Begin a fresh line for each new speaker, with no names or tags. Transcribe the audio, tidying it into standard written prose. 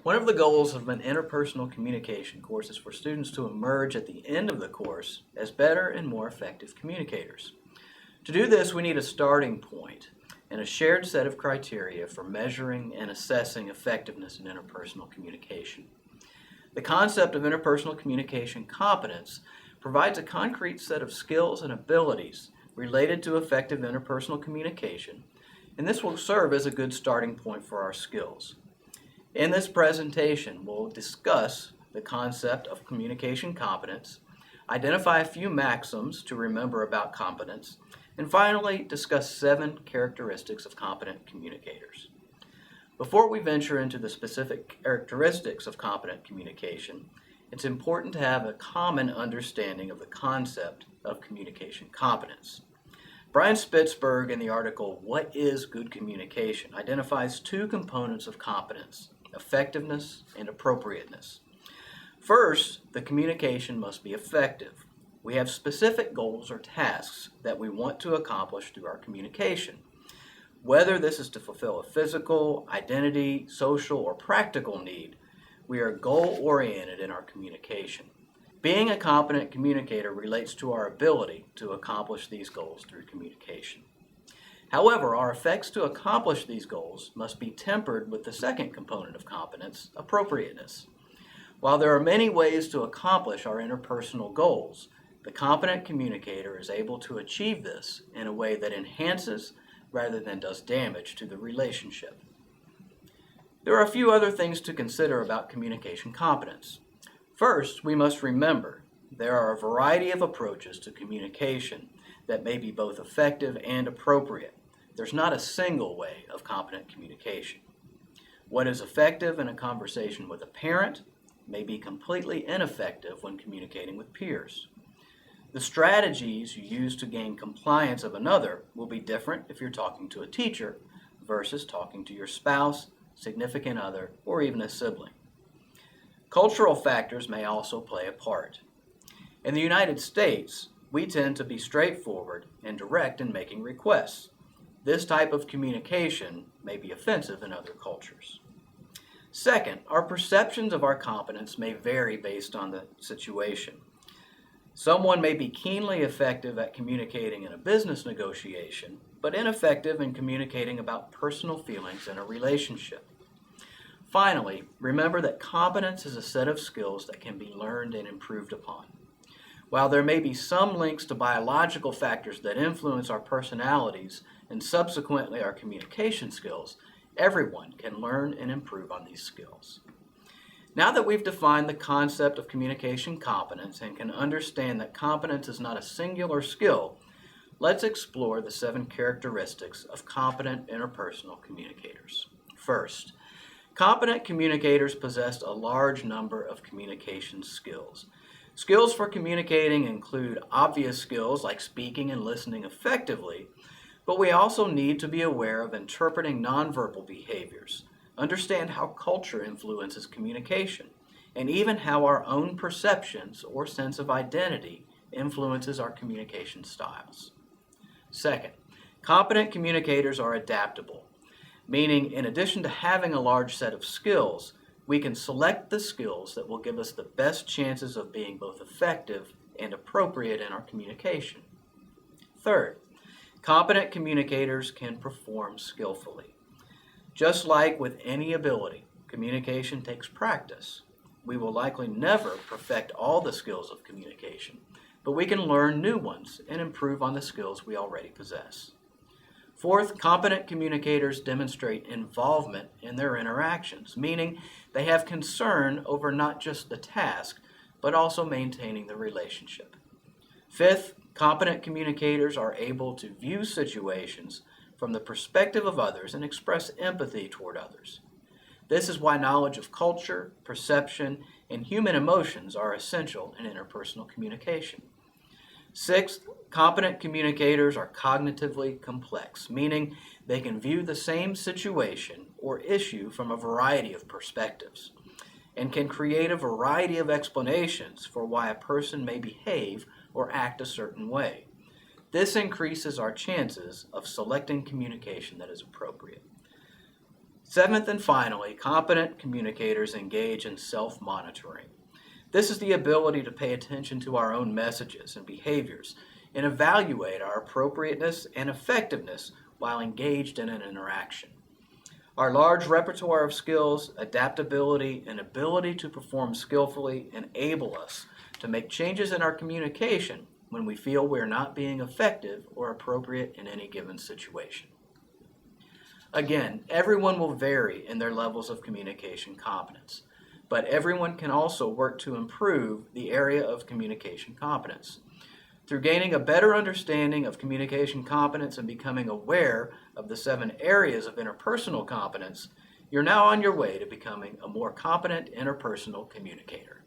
One of the goals of an interpersonal communication course is for students to emerge at the end of the course as better and more effective communicators. To do this, we need a starting point and a shared set of criteria for measuring and assessing effectiveness in interpersonal communication. The concept of interpersonal communication competence provides a concrete set of skills and abilities related to effective interpersonal communication, and this will serve as a good starting point for our skills. In this presentation, we'll discuss the concept of communication competence, identify a few maxims to remember about competence, and finally discuss 7 characteristics of competent communicators. Before we venture into the specific characteristics of competent communication, it's important to have a common understanding of the concept of communication competence. Brian Spitzberg, in the article, "What is Good Communication?" identifies 2 components of competence: effectiveness and appropriateness. First, the communication must be effective. We have specific goals or tasks that we want to accomplish through our communication. Whether this is to fulfill a physical, identity, social, or practical need, we are goal-oriented in our communication. Being a competent communicator relates to our ability to accomplish these goals through communication. However, our efforts to accomplish these goals must be tempered with the second component of competence, appropriateness. While there are many ways to accomplish our interpersonal goals, the competent communicator is able to achieve this in a way that enhances rather than does damage to the relationship. There are a few other things to consider about communication competence. First, we must remember there are a variety of approaches to communication that may be both effective and appropriate. There's not a single way of competent communication. What is effective in a conversation with a parent may be completely ineffective when communicating with peers. The strategies you use to gain compliance of another will be different if you're talking to a teacher versus talking to your spouse, significant other, or even a sibling. Cultural factors may also play a part. In the United States, we tend to be straightforward and direct in making requests. This type of communication may be offensive in other cultures. Second, our perceptions of our competence may vary based on the situation. Someone may be keenly effective at communicating in a business negotiation, but ineffective in communicating about personal feelings in a relationship. Finally, remember that competence is a set of skills that can be learned and improved upon. While there may be some links to biological factors that influence our personalities and subsequently our communication skills, everyone can learn and improve on these skills. Now that we've defined the concept of communication competence and can understand that competence is not a singular skill, let's explore the 7 characteristics of competent interpersonal communicators. First, competent communicators possess a large number of communication skills. Skills for communicating include obvious skills like speaking and listening effectively, but we also need to be aware of interpreting nonverbal behaviors, understand how culture influences communication, and even how our own perceptions or sense of identity influences our communication styles. Second, competent communicators are adaptable, meaning in addition to having a large set of skills, we can select the skills that will give us the best chances of being both effective and appropriate in our communication. Third, competent communicators can perform skillfully. Just like with any ability, communication takes practice. We will likely never perfect all the skills of communication, but we can learn new ones and improve on the skills we already possess. Fourth, competent communicators demonstrate involvement in their interactions, meaning they have concern over not just the task, but also maintaining the relationship. Fifth, competent communicators are able to view situations from the perspective of others and express empathy toward others. This is why knowledge of culture, perception, and human emotions are essential in interpersonal communication. Sixth, competent communicators are cognitively complex, meaning they can view the same situation or issue from a variety of perspectives and can create a variety of explanations for why a person may behave or act a certain way. This increases our chances of selecting communication that is appropriate. Seventh and finally, competent communicators engage in self-monitoring. This is the ability to pay attention to our own messages and behaviors and evaluate our appropriateness and effectiveness while engaged in an interaction. Our large repertoire of skills, adaptability, and ability to perform skillfully enable us to make changes in our communication when we feel we're not being effective or appropriate in any given situation. Again, everyone will vary in their levels of communication competence, but everyone can also work to improve the area of communication competence. Through gaining a better understanding of communication competence and becoming aware of the 7 areas of interpersonal competence, you're now on your way to becoming a more competent interpersonal communicator.